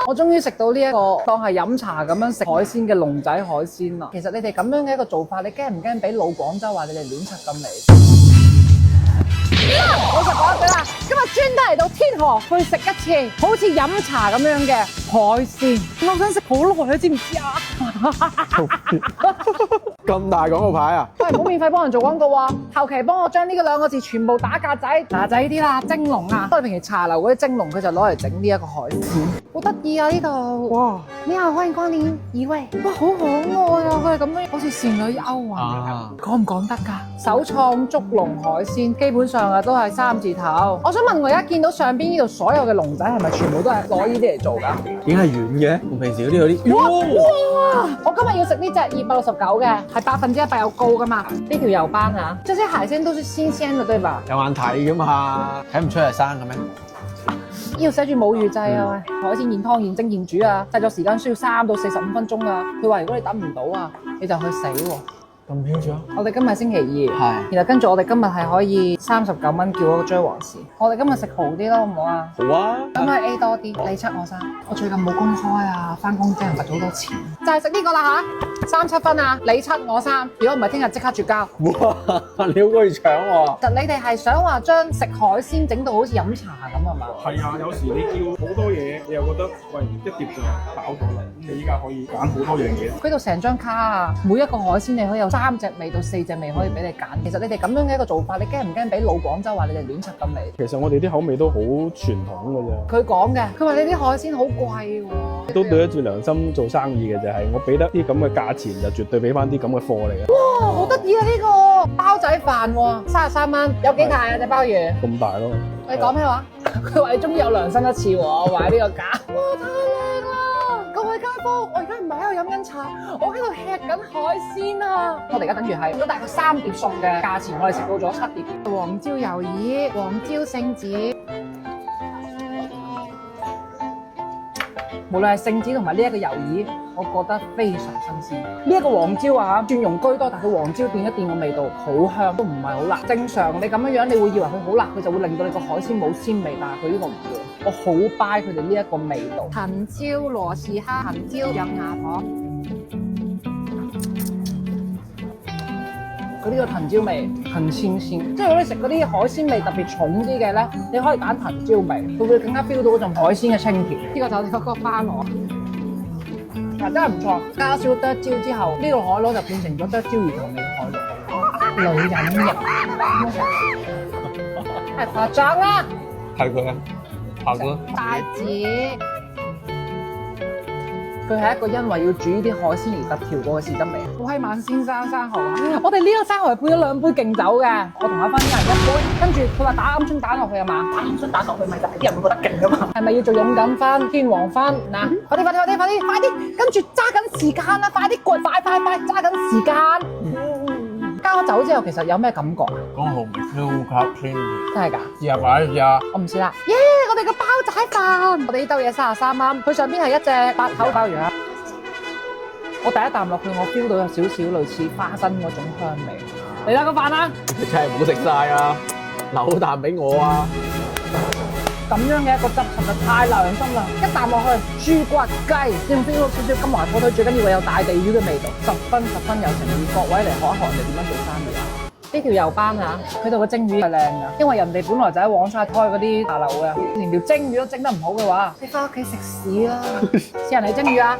我終於食到呢一個當係飲茶咁樣食海鮮嘅龍仔海鮮啦。其實你哋咁樣嘅一個做法，你驚唔驚俾老廣州話你哋亂柒咁嚟？老實講一句啦，今日專登嚟到天河去食一次好似飲茶咁樣嘅海鮮，我想食好耐，你知唔知啊？咁大廣告牌啊！喂，唔好免費幫人做廣告喎，後期幫我將呢個兩個字全部打格仔，嗱仔啲啦，蒸籠啊，我哋平時茶樓嗰啲蒸籠，佢就攞嚟整呢一個海鮮，好得意啊呢度！哇，你好，歡迎光臨，二位，哇，好可愛啊，佢係咁樣，好似倩女幽魂咁，講唔講得㗎？首創竹籠海鮮，基本上啊都係3字頭。我想問我而家見到上邊呢度所有嘅籠仔係咪全部都係攞呢啲嚟做㗎？點係軟嘅？我平時嗰啲有啲哇！我今日要食呢隻269嘅，係100%有膏㗎嘛？呢條油斑啊，這些海鮮都是新鮮的，對吧？有眼睇㗎嘛，睇唔出係生嘅咩？呢度寫住母乳製啊，海鮮現湯現蒸現煮啊，製作時間需要3到45分鐘啊。佢話如果你等唔到啊，你就去死喎。咁囂張？我哋今日星期2，係，然後跟住我哋今日係可以39蚊叫嗰個追王士。我哋今日食豪啲咯，好唔好啊？好啊。咁去 A 多啲，你7我3。我最近冇公開啊，翻工真係罰咗好多錢。就係食呢個啦嚇，37分啊，你7我3。如果唔係聽日即刻絕交。哇！你好過去搶喎。其實你哋係想話將食海鮮整到好似飲茶咁係嘛？係啊，有時你叫好多嘢，你又覺得喂一碟就飽咗啦。咁你依家可以揀好多樣嘢。佢度成張卡啊，每一個海鮮你可以有3隻味到4隻味可以俾你揀。其實你哋咁樣嘅一個做法，你驚唔驚俾老廣州話你哋亂柒咁嚟？其實我哋啲口味都好傳統㗎啫。佢講嘅，佢話你啲海鮮好貴喎。都對得住良心做生意嘅就係我俾得啲咁嘅價錢，就絕對俾翻啲咁嘅貨嚟嘅。哇，好得意啊！呢個包仔飯喎，33蚊，有幾大啊隻鮑魚？咁大咯。你講咩話？佢話你終於有良心一次喎，我話呢個價。哇，太靚啦！各位街坊，我而家唔係喺度飲緊茶，我喺度吃緊海鮮啊！我哋而家等於係都大概3碟餸嘅價錢，我哋食到咗7碟。黃椒魷魚、黃椒聖子。無論係聖子同埋呢一個魷魚，我覺得非常新鮮。呢一個黃椒啊，轉用居多，但係佢黃椒變一變個味道好香，都唔係好辣。正常你咁樣，你會以為佢好辣，佢就會令到你個海鮮冇鮮味，但係佢呢個唔會。我好 buy 佢哋呢一個味道。藤椒羅氏蝦、藤椒釀牙婆，佢呢個藤椒味很清鮮，即係如果你食嗰啲海鮮味特別重啲嘅咧，你可以揀藤椒味，佢會更加 feel 到嗰種海鮮嘅清甜。呢個就係嗰個花螺，嗱真係唔錯。加少剁椒之後，呢個海螺就變成咗剁椒魚頭味嘅海螺。女人型，係誇張啦！係佢啊，炮哥。帶子，佢係一個因為要煮呢啲海鮮而特調過嘅士得味。好希萬先生生蠔啊！我哋呢個生蠔係配咗2杯勁酒嘅，我同阿芬一人1杯，跟住佢話打鵪鶉蛋落去啊嘛，打鵪鶉蛋落去咪就係啲人會覺得勁噶嘛。係咪要做勇敢番、天王番嗱？快啲，跟住揸緊時間啦，快啲過，快，揸緊時間。加咗酒之後，其實有咩感覺啊？講好味，超級鮮甜。真係㗎？試下擺，試下。我唔試啦。耶！我哋個包仔飯，我哋呢兜嘢33蚊，佢上邊係一隻8口鮑魚啊。我第一啖落去，我 feel 到有少少類似花生嗰種香味。嚟啦個飯啦！你真係唔好食晒啊！留啖俾我啊！咁樣嘅一個汁實在太良心啦！一啖落去，豬骨雞，你 feel 到少少金華火腿，最緊要有大地魚嘅味道，10分有誠意。各位嚟學一學人哋點樣做生意啊！呢條油斑啊，佢度嘅蒸魚係靚㗎，因為人哋本來就喺黃沙開嗰啲茶樓嘅，連條蒸魚都蒸得唔好嘅話，你翻屋企食屎啦！試人嚟蒸魚啊！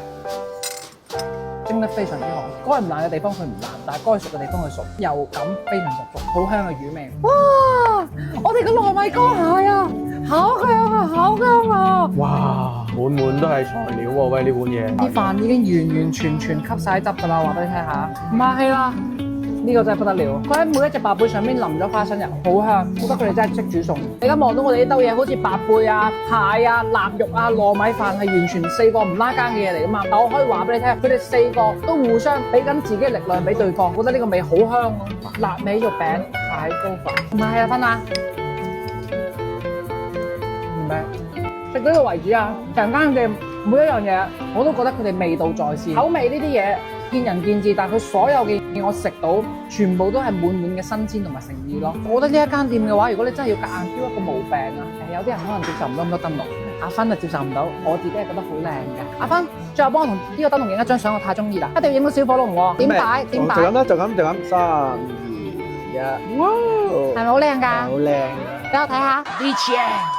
蒸得非常之好，該唔爛嘅地方佢唔爛，但係該熟嘅地方佢熟，油感非常十足，好香嘅魚味。哇！我哋嘅糯米乾蟹啊，好香啊，好香啊！哇！滿都係材料喎，喂呢碗嘢。啲飯已經完完全全吸晒汁㗎啦，話俾你聽下。唔客氣啦，呢個真係不得了。佢喺每一隻白貝上面淋咗花生油，好香。我覺得佢哋真係識煮餸。你而家望到我哋呢兜嘢，好似白貝啊、蟹啊、臘肉啊、糯米飯係完全4個唔拉更嘅嘢嚟㗎嘛。但我可以話俾你聽，佢哋4個都互相俾緊自己力量俾對方，覺得呢個味好香咯。臘味肉餅、蟹膏飯，唔係啊，芬啊，唔係食到呢個為止啊！成間嘅每一樣嘢，我都覺得佢哋味道在線，口味呢啲嘢見仁見智，但係佢所有嘅我食到全部都係滿滿嘅新鮮同埋誠意咯。我覺得呢一間店嘅話，如果你真係要夾硬挑一個毛病啊，有啲人可能接受唔到咁多燈籠，阿芬就接受唔到，我自己係覺得好靚嘅。阿芬，最後幫我同呢個燈籠影一張相，我太中意啦，一定要影到小火龍喎。點擺？點擺？就咁啦，就咁，3、2、1，哇！係咪好靚㗎？好靚。俾我睇下。